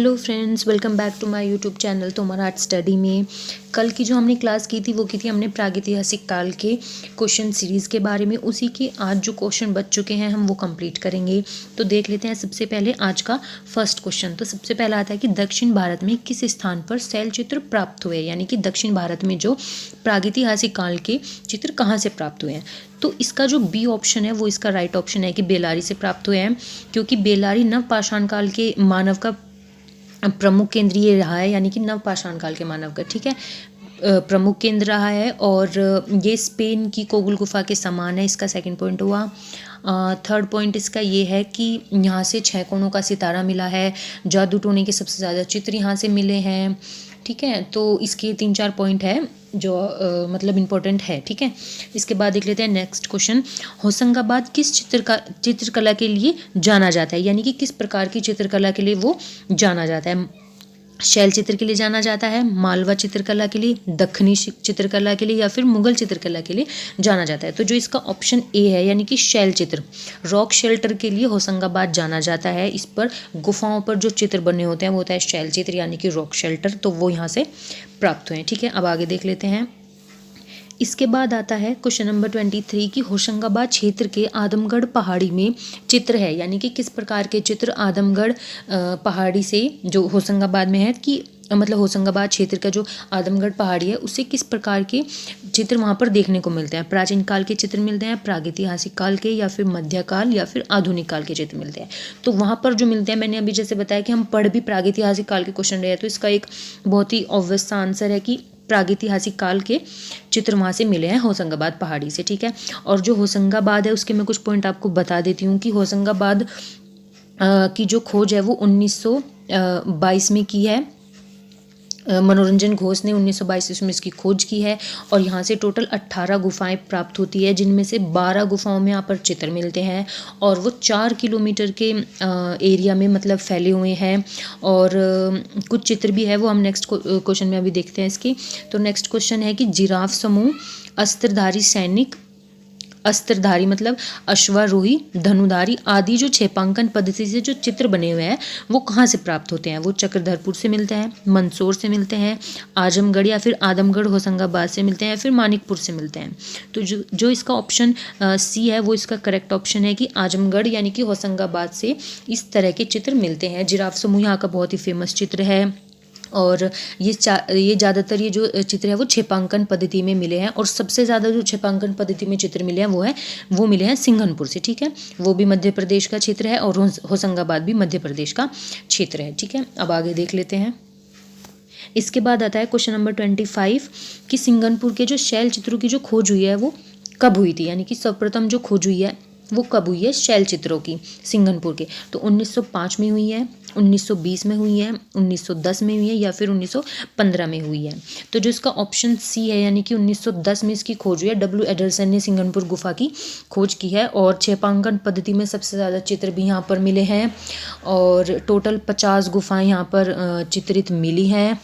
Hello friends, welcome back to my YouTube channel Tomar art study में। कल की जो हमने क्लास की थी वो की थी हमने प्रागैतिहासिक काल के क्वेश्चन सीरीज़ के बारे में। उसी के आज जो क्वेश्चन बच चुके हैं हम वो कंप्लीट करेंगे। तो देख लेते हैं सबसे पहले आज का फर्स्ट क्वेश्चन। तो सबसे पहला आता है कि दक्षिण भारत में किस स्थान पर शैलचित्र प्राप्त हुए, यानी कि दक्षिण भारत में जो प्रागैतिहासिक काल के चित्र कहाँ से प्राप्त हुए हैं। तो इसका जो बी ऑप्शन है वो इसका राइट ऑप्शन है कि बेलारी से प्राप्त हुए हैं, क्योंकि बेलारी नवपाषाण काल के मानव का प्रमुख केंद्र ये रहा है, यानी कि नवपाषाण काल के मानव का, ठीक है, प्रमुख केंद्र रहा है। और ये स्पेन की कोगुल गुफा के समान है। इसका सेकंड पॉइंट हुआ। थर्ड पॉइंट इसका ये है कि यहाँ से 6 कोणों का सितारा मिला है। जादू टोने के सबसे ज़्यादा चित्र यहाँ से मिले हैं, ठीक है। तो इसके 3-4 पॉइंट है जो मतलब इम्पोर्टेंट है, ठीक है। इसके बाद देख लेते हैं नेक्स्ट क्वेश्चन। होशंगाबाद किस चित्रकला के लिए जाना जाता है, यानी कि किस प्रकार की चित्रकला के लिए वो जाना जाता है। शैल चित्र के लिए जाना जाता है, मालवा चित्रकला के लिए, दक्षिणी चित्रकला के लिए, या फिर मुगल चित्रकला के लिए जाना जाता है। तो जो इसका ऑप्शन ए है, यानी कि शैल चित्र, रॉक शेल्टर के लिए होशंगाबाद जाना जाता है। इस पर गुफाओं पर जो चित्र बने होते हैं वो होता है शैल चित्र, यानी कि रॉक शेल्टर। तो वो यहाँ से प्राप्त हुए हैं, ठीक है। अब आगे देख लेते हैं। इसके बाद आता है क्वेश्चन नंबर 23 कि होशंगाबाद क्षेत्र के आदमगढ़ पहाड़ी में चित्र है, यानी कि किस प्रकार के चित्र आदमगढ़ पहाड़ी से जो होशंगाबाद में है, कि मतलब होशंगाबाद क्षेत्र का जो आदमगढ़ पहाड़ी है उससे किस प्रकार के चित्र वहाँ पर देखने को मिलते हैं। प्राचीन काल के चित्र मिलते हैं, प्रागैतिहासिक काल के, या फिर मध्यकाल, या फिर आधुनिक काल के चित्र मिलते हैं। तो वहाँ पर जो मिलते हैं, मैंने अभी जैसे बताया कि हम पढ़ भी प्रागैतिहासिक काल के क्वेश्चन रहे हैं, तो इसका एक बहुत ही ऑब्वियस सा आंसर है कि प्रागैतिहासिक काल के चित्र वहाँ से मिले हैं होशंगाबाद पहाड़ी से, ठीक है। और जो होशंगाबाद है उसके मैं कुछ पॉइंट आपको बता देती हूँ कि होशंगाबाद की जो खोज है वो 1922 में की है। मनोरंजन घोष ने 1922 में इसकी खोज की है। और यहाँ से टोटल 18 गुफाएं प्राप्त होती है, जिनमें से 12 गुफाओं में यहाँ पर चित्र मिलते हैं, और वो 4 किलोमीटर के एरिया में मतलब फैले हुए हैं। और कुछ चित्र भी है, वो हम नेक्स्ट क्वेश्चन में अभी देखते हैं इसकी। तो नेक्स्ट क्वेश्चन है कि जिराफ समूह, अस्त्रधारी सैनिक, अस्त्रधारी मतलब अश्वारोही, धनुधारी आदि जो छेपांकन पद्धति से जो चित्र बने हुए हैं वो कहाँ से प्राप्त होते हैं। वो चक्रधरपुर से मिलते हैं, मंदसौर से मिलते हैं, आजमगढ़ या फिर आदमगढ़ होशंगाबाद से मिलते हैं, या फिर मानिकपुर से मिलते हैं। तो जो इसका ऑप्शन सी है वो इसका करेक्ट ऑप्शन है कि आजमगढ़ यानी कि होशंगाबाद से इस तरह के चित्र मिलते हैं। जिराफ समूह यहाँ का बहुत ही फेमस चित्र है। और ये ज़्यादातर ये जो चित्र है वो छेपांकन पद्धति में मिले हैं, और सबसे ज़्यादा जो छेपांकन पद्धति में चित्र मिले हैं वो मिले हैं सिंघनपुर से, ठीक है। वो भी मध्य प्रदेश का क्षेत्र है, और होशंगाबाद भी मध्य प्रदेश का क्षेत्र है, ठीक है। अब आगे देख लेते हैं। इसके बाद आता है क्वेश्चन नंबर 25 कि सिंघनपुर के जो शैल चित्रों की जो खोज हुई है वो कब हुई थी, यानी कि सर्वप्रथम जो खोज हुई है वो कब हुई है शैल चित्रों की सिंघनपुर के। तो 1905 में हुई है, 1920 में हुई है, 1910 में हुई है, या फिर 1915 में हुई है। तो जो इसका ऑप्शन सी है, यानी कि 1910 में इसकी खोज हुई है। डब्ल्यू एडरसन ने सिंघनपुर गुफा की खोज की है। और छेपांकन पद्धति में सबसे ज़्यादा चित्र भी यहाँ पर मिले हैं, और टोटल 50 गुफाएँ यहाँ पर चित्रित मिली हैं।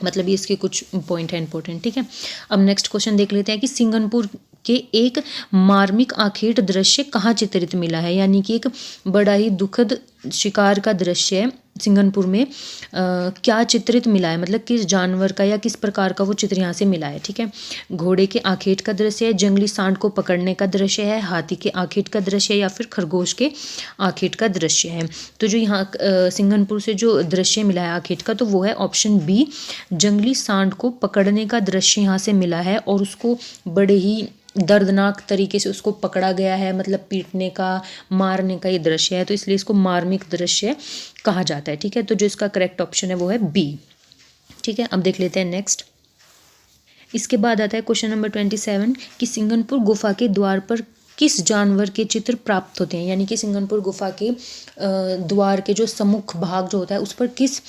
मतलब ये इसके कुछ पॉइंट है इंपॉर्टेंट, ठीक है। अब नेक्स्ट क्वेश्चन देख लेते हैं कि सिंघनपुर के एक मार्मिक आखेट दृश्य कहाँ चित्रित मिला है, यानी कि एक बड़ा ही दुखद शिकार का दृश्य है सिंघनपुर में क्या चित्रित मिला है, मतलब किस जानवर का या किस प्रकार का वो चित्र यहाँ से मिला है, ठीक है। घोड़े के आखेट का दृश्य है, जंगली सांड को पकड़ने का दृश्य है, हाथी के आखेट का दृश्य है, या फिर खरगोश के आखेट का दृश्य है। तो जो यहाँ सिंघनपुर से जो दृश्य मिला है आखेट का, तो वो है ऑप्शन बी, जंगली सांड को पकड़ने का दृश्य यहाँ से मिला है। और उसको बड़े ही दर्दनाक तरीके से उसको पकड़ा गया है, मतलब पीटने का, मारने का ये दृश्य है, तो इसलिए इसको मार्मिक दृश्य कहा जाता है, ठीक है। तो जो इसका करेक्ट ऑप्शन है वो है बी, ठीक है। अब देख लेते हैं नेक्स्ट। इसके बाद आता है क्वेश्चन नंबर 27 कि सिंघनपुर गुफा के द्वार पर किस जानवर के चित्र प्राप्त होते हैं, यानी कि सिंघनपुर गुफा के द्वार के जो सम्मुख भाग जो होता है उस पर किस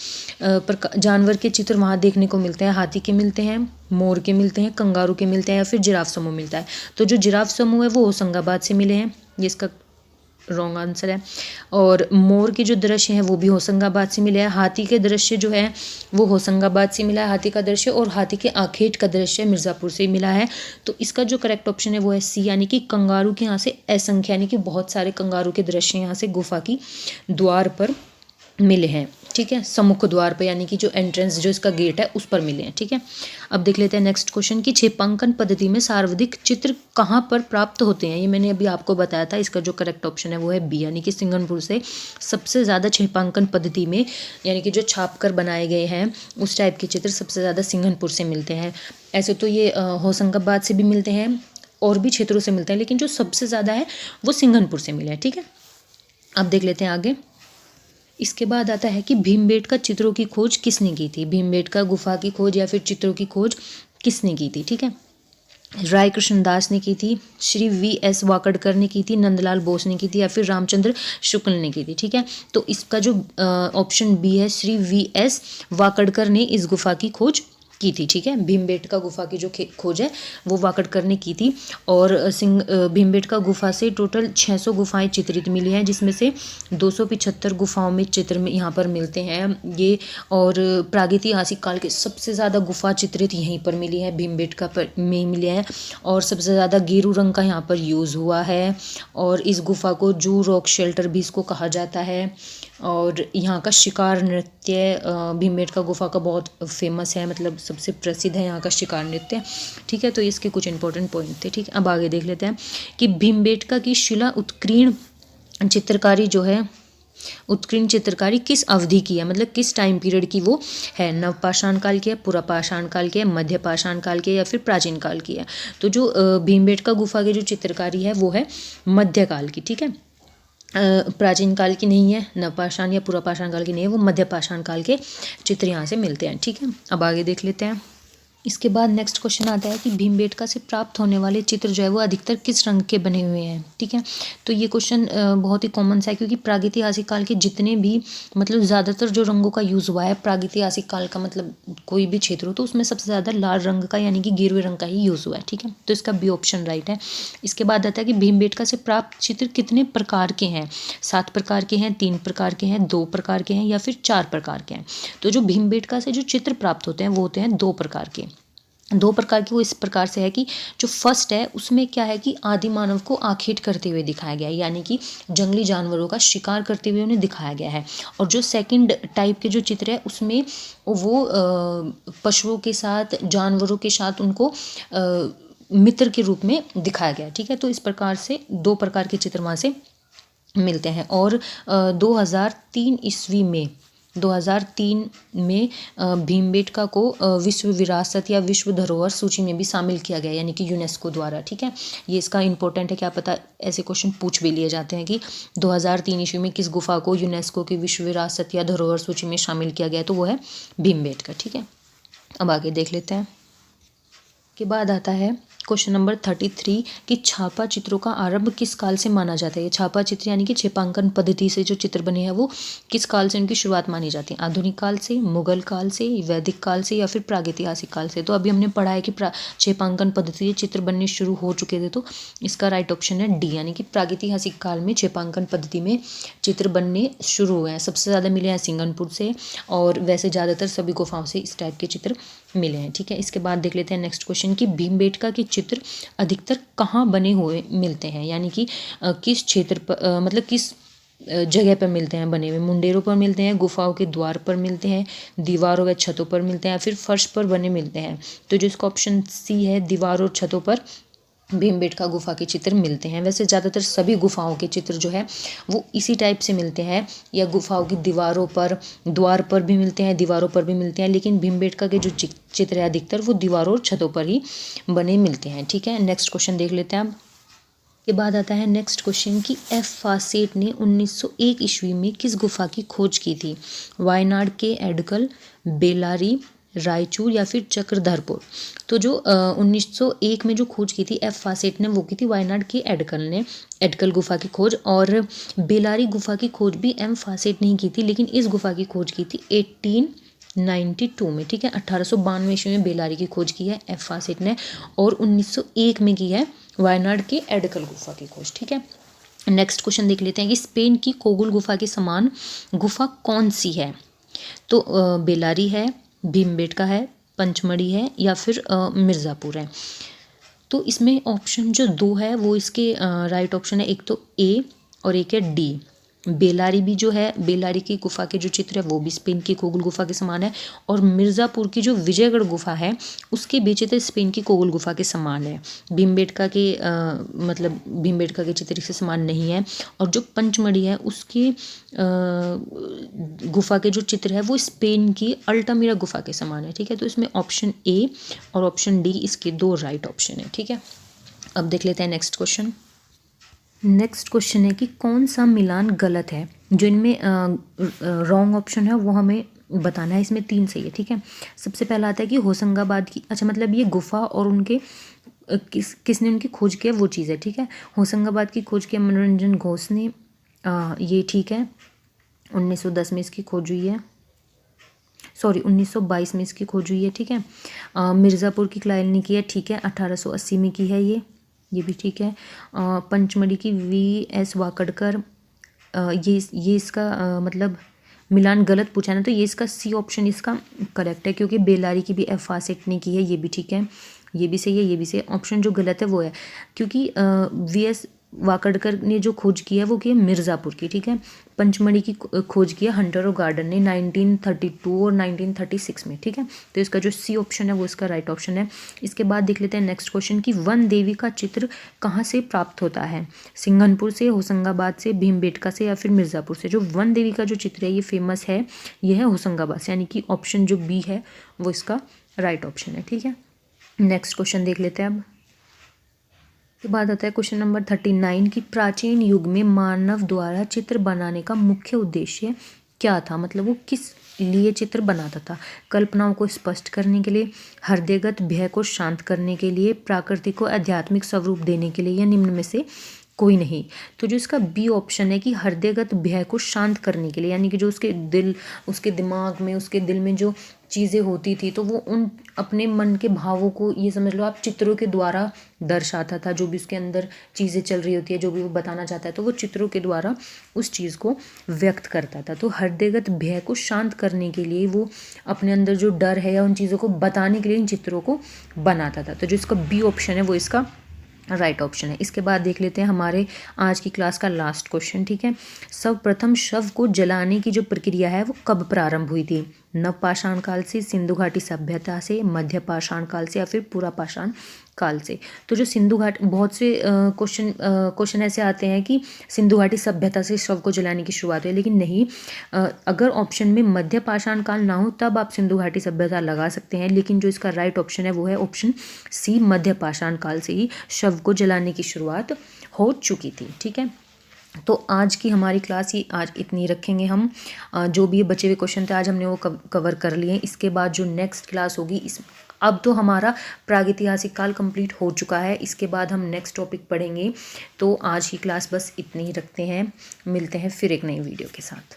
जानवर के चित्र वहाँ देखने को मिलते हैं। हाथी के मिलते हैं, मोर के मिलते हैं, कंगारू के मिलते हैं, या फिर जिराफ समूह मिलता है। तो जो जिराफ समूह है वो होशंगाबाद से मिले हैं, ये इसका रॉन्ग आंसर है। और मोर के जो दृश्य हैं वो भी होशंगाबाद से मिले हैं। हाथी के दृश्य जो है वो होशंगाबाद से मिला है, हाथी का दृश्य। और हाथी के आखेट का दृश्य मिर्ज़ापुर से मिला है। तो इसका जो करेक्ट ऑप्शन है वो है सी, यानी कि कंगारू के यहाँ से असंख्य, यानी कि बहुत सारे कंगारू के दृश्य यहाँ से गुफा की द्वार पर मिले हैं, ठीक है, सम्मुख द्वार पे, यानी कि जो एंट्रेंस जो इसका गेट है उस पर मिले हैं, ठीक है। अब देख लेते हैं नेक्स्ट क्वेश्चन की छेपांकन पद्धति में सर्वाधिक चित्र कहाँ पर प्राप्त होते हैं। ये मैंने अभी आपको बताया था, इसका जो करेक्ट ऑप्शन है वो है बी, यानी कि सिंगनपुर से सबसे ज़्यादा छेपांकन पद्धति में, यानी कि जो छाप कर बनाए गए हैं उस टाइप के चित्र सबसे ज़्यादा सिंगनपुर से मिलते हैं। ऐसे तो ये होशंगाबाद से भी मिलते हैं और भी क्षेत्रों से मिलते हैं, लेकिन जो सबसे ज़्यादा है वो सिंगनपुर से मिले हैं, ठीक है। अब देख लेते हैं आगे। इसके बाद आता है कि भीमबेटका चित्रों की खोज किसने की थी। भीमबेटका गुफा की खोज या फिर चित्रों की खोज किसने की थी, ठीक है। राय कृष्णदास ने की थी, श्री V.S. वाकड़कर ने की थी, नंदलाल बोस ने की थी, या फिर रामचंद्र शुक्ल ने की थी, ठीक है। तो इसका जो ऑप्शन बी है, श्री V.S. वाकड़कर ने इस गुफा की खोज की थी, ठीक है। भीमबेटका गुफा की जो खोज है वो वाकड़कर ने की थी। और भीमबेटका गुफा से टोटल 600 गुफाएं चित्रित मिली हैं, जिसमें से 275 गुफाओं में चित्र में यहाँ पर मिलते हैं ये। और प्रागैतिहासिक काल के सबसे ज़्यादा गुफा चित्रित यहीं पर मिली है, भीमबेटका में मिले हैं। और सबसे ज़्यादा गेरू रंग का यहाँ पर यूज़ हुआ है। और इस गुफा को जू रॉक शेल्टर भी इसको कहा जाता है। और यहाँ का शिकार नृत्य भीमबेटका गुफा का बहुत फेमस है, मतलब सबसे प्रसिद्ध है यहाँ का शिकार नृत्य, ठीक है। तो इसके कुछ इंपॉर्टेंट पॉइंट थे, ठीक है। अब आगे देख लेते हैं कि भीमबेटका की शिला उत्कीर्ण चित्रकारी जो है, उत्कीर्ण चित्रकारी किस अवधि की है, मतलब किस टाइम पीरियड की वो है। नवपाषाण काल की है, पुरापाषाण काल की है, मध्यपाषाण काल की है, या फिर प्राचीन काल की है। तो जो भीमबेटका गुफा की जो चित्रकारी है वो है मध्यकाल की, ठीक है। प्राचीन काल की नहीं है, नवपाषाण या पुरापाषाण काल की नहीं है, वो मध्यपाषाण काल के चित्र यहाँ से मिलते हैं, ठीक है। अब आगे देख लेते हैं। इसके बाद नेक्स्ट क्वेश्चन आता है कि भीमबेटका से प्राप्त होने वाले चित्र जो है वो अधिकतर किस रंग के बने हुए हैं, ठीक है। तो ये क्वेश्चन बहुत ही कॉमन सा है, क्योंकि प्रागैतिहासिक काल के जितने भी मतलब ज़्यादातर जो रंगों का यूज़ हुआ है प्रागैतिहासिक काल का, मतलब कोई भी क्षेत्र हो तो उसमें सबसे ज़्यादा लाल रंग का यानी कि गेरुए रंग का ही यूज़ हुआ है, ठीक है। तो इसका बी ऑप्शन राइट है। इसके बाद आता है कि भीमबेटका से प्राप्त चित्र कितने प्रकार के हैं। 7 प्रकार के हैं, 3 प्रकार के हैं, 2 प्रकार के हैं, या फिर 4 प्रकार के हैं। तो जो भीमबेटका से जो चित्र प्राप्त होते हैं वो होते हैं 2 प्रकार के। 2 प्रकार की वो इस प्रकार से है कि जो फर्स्ट है उसमें क्या है कि आदि मानव को आखेट करते हुए दिखाया गया है, यानी कि जंगली जानवरों का शिकार करते हुए उन्हें दिखाया गया है। और जो सेकंड टाइप के जो चित्र है उसमें वो पशुओं के साथ, जानवरों के साथ उनको मित्र के रूप में दिखाया गया है, ठीक है। तो इस प्रकार से 2 प्रकार के चित्र वहाँ से मिलते हैं। और 2003 में भीमबेटका को विश्व विरासत या विश्व धरोहर सूची में भी शामिल किया गया, यानी कि यूनेस्को द्वारा, ठीक है। ये इसका इंपॉर्टेंट है, क्या पता ऐसे क्वेश्चन पूछ भी लिए जाते हैं कि 2003 ईस्वी में किस गुफा को यूनेस्को की विश्व विरासत या धरोहर सूची में शामिल किया गया, तो वो है भीमबेटका, ठीक है। अब आगे देख लेते हैं। के बाद आता है क्वेश्चन नंबर 33 कि छापा चित्रों का आरंभ किस काल से माना जाता है। छापा चित्र यानी कि छेपांकन पद्धति से जो चित्र बने हैं वो किस काल से उनकी शुरुआत मानी जाती है। आधुनिक काल से, मुगल काल से, वैदिक काल से, या फिर प्रागैतिहासिक काल से। तो अभी हमने पढ़ा है कि छेपांकन पद्धति से चित्र बनने शुरू हो चुके थे, तो इसका राइट ऑप्शन है डी, यानी कि प्रागैतिहासिक काल में छेपांकन पद्धति में चित्र बनने शुरू हुए हैं। सबसे ज़्यादा मिले हैं सिंगनपुर से, और वैसे ज़्यादातर सभी गुफाओं से इस टाइप के चित्र मिले हैं, ठीक है। इसके बाद देख लेते हैं नेक्स्ट क्वेश्चन कि भीमबेटका के चित्र अधिकतर कहाँ बने हुए मिलते हैं, यानी कि किस क्षेत्र पर, मतलब किस जगह पर मिलते हैं बने हुए। मुंडेरों पर मिलते हैं, गुफाओं के द्वार पर मिलते हैं, दीवारों व छतों पर मिलते हैं, या फिर फर्श पर बने मिलते हैं। तो जो इसका ऑप्शन सी है, दीवारों और छतों पर भीमबेटका गुफा के चित्र मिलते हैं। वैसे ज़्यादातर सभी गुफाओं के चित्र जो है वो इसी टाइप से मिलते हैं, या गुफाओं की दीवारों पर, द्वार पर भी मिलते हैं, दीवारों पर भी मिलते हैं, लेकिन भीमबेटका के जो चित्र है अधिकतर वो दीवारों और छतों पर ही बने मिलते हैं, ठीक है। नेक्स्ट क्वेश्चन देख लेते हैं अब। के बाद आता है नेक्स्ट क्वेश्चन कि F. फासेट ने 1901 ईस्वी में किस गुफा की खोज की थी। वायनाड के एडकल, बेलारी, रायचूर, या फिर चक्रधरपुर। तो जो 1901 में जो खोज की थी F. फासेट ने, वो की थी वायनाड के एडकल गुफा की खोज। और बेलारी गुफा की खोज भी M. फासेट ने की थी, लेकिन इस गुफा की खोज की थी 1892 में, ठीक है। 1892 ईस्वी में बेलारी की खोज की है F. फासेट ने, और 1901 में की है वायनाड के एडकल गुफा की खोज, ठीक है। नेक्स्ट क्वेश्चन देख लेते हैं कि स्पेन की कोगुल गुफा के समान गुफा कौन सी है। तो बेलारी है, भीमबेटका है, पंचमढ़ी है, या फिर मिर्ज़ापुर है। तो इसमें ऑप्शन जो 2 है वो इसके राइट ऑप्शन है, एक तो ए और एक है डी। बेलारी भी जो है, बेलारी की गुफा के जो चित्र है वो भी स्पेन की कोगल गुफा के समान है। और मिर्ज़ापुर की जो विजयगढ़ गुफा है उसके भी चित्र स्पेन की कोगल गुफा के समान है। भीमबेटका के मतलब भीमबेटका के चित्र से समान नहीं है। और जो पंचमढ़ी है उसके गुफा के जो चित्र है वो स्पेन की अल्टामिरा गुफा के समान है। ठीक है, तो इसमें ऑप्शन ए और ऑप्शन डी इसके 2 राइट ऑप्शन है। ठीक है, अब देख लेते हैं नेक्स्ट क्वेश्चन। नेक्स्ट क्वेश्चन है कि कौन सा मिलान गलत है। जो इनमें रॉन्ग ऑप्शन है वो हमें बताना है। इसमें 3 सही है। ठीक है, सबसे पहला आता है कि होशंगाबाद की, अच्छा मतलब ये गुफा और उनके किसने उनकी खोज किया वो चीज़ है। ठीक है, होशंगाबाद की खोज किया मनोरंजन घोष ने, ये ठीक है। 1910 में इसकी खोज हुई है, सॉरी 1922 में इसकी खोज हुई है। ठीक है, मिर्ज़ापुर की क्लाइल ने की है, ठीक है, 1880 में की है ये भी ठीक है। पंचमढ़ी की VS वाकड़कर, ये इसका मतलब मिलान गलत पूछा ना, तो ये इसका सी ऑप्शन इसका करेक्ट है, क्योंकि बेलारी की भी F फासेट ने की है, ये भी ठीक है, ये भी सही है, ये भी सही है। ऑप्शन जो गलत है वो है, क्योंकि VS वाकड़कर ने जो खोज की है वो की है मिर्ज़ापुर की। ठीक है, पंचमढ़ी की खोज की है हंटर और गार्डन ने 1932 और 1936 में। ठीक है, तो इसका जो सी ऑप्शन है वो इसका राइट ऑप्शन है। इसके बाद देख लेते हैं नेक्स्ट क्वेश्चन कि वन देवी का चित्र कहाँ से प्राप्त होता है। सिंघनपुर से, होशंगाबाद से, भीमबेटका से या फिर मिर्ज़ापुर से। जो वन देवी का जो चित्र है ये फेमस है, ये है होशंगाबाद से, यानी कि ऑप्शन जो बी है वो इसका राइट ऑप्शन है। ठीक है, नेक्स्ट क्वेश्चन देख लेते हैं अब। के बाद आता है क्वेश्चन नंबर 39 कि प्राचीन युग में मानव द्वारा चित्र बनाने का मुख्य उद्देश्य क्या था। मतलब वो किस लिए चित्र बनाता था। कल्पनाओं को स्पष्ट करने के लिए, हृदयगत भय को शांत करने के लिए, प्रकृति को आध्यात्मिक स्वरूप देने के लिए, या निम्न में से कोई नहीं। तो जो इसका बी ऑप्शन है कि हृदयगत भय को शांत करने के लिए, यानी कि जो उसके दिमाग में, उसके दिल में जो चीज़ें होती थी तो वो उन अपने मन के भावों को, ये समझ लो आप, चित्रों के द्वारा दर्शाता था। जो भी उसके अंदर चीज़ें चल रही होती है, जो भी वो बताना चाहता है, तो वो चित्रों के द्वारा उस चीज़ को व्यक्त करता था। तो हृदयगत भय को शांत करने के लिए वो अपने अंदर जो डर है या उन चीज़ों को बताने के लिए इन चित्रों को बनाता था। तो जो इसका बी ऑप्शन है वो इसका राइट ऑप्शन है। इसके बाद देख लेते हैं हमारे आज की क्लास का लास्ट क्वेश्चन। ठीक है, सर्वप्रथम शव को जलाने की जो प्रक्रिया है वो कब प्रारंभ हुई थी। नवपाषाण काल से, सिंधु घाटी सभ्यता से, मध्य पाषाण काल से, या फिर पूरा पाषाण काल से। तो जो सिंधु घाटी, बहुत से क्वेश्चन ऐसे आते हैं कि सिंधु घाटी सभ्यता से शव को जलाने की शुरुआत हुई, लेकिन नहीं। अगर ऑप्शन में मध्य पाषाण काल ना हो तब आप सिंधु घाटी सभ्यता लगा सकते हैं, लेकिन जो इसका राइट ऑप्शन है वो है ऑप्शन सी, मध्य पाषाण काल से ही शव को जलाने की शुरुआत हो चुकी थी। ठीक है, तो आज की हमारी क्लास ही आज इतनी रखेंगे हम। जो भी ये बचे हुए क्वेश्चन थे आज हमने वो कवर कर लिए। इसके बाद जो नेक्स्ट क्लास होगी, अब तो हमारा प्रागैतिहासिक काल कंप्लीट हो चुका है, इसके बाद हम नेक्स्ट टॉपिक पढ़ेंगे। तो आज की क्लास बस इतनी ही रखते हैं, मिलते हैं फिर एक नई वीडियो के साथ।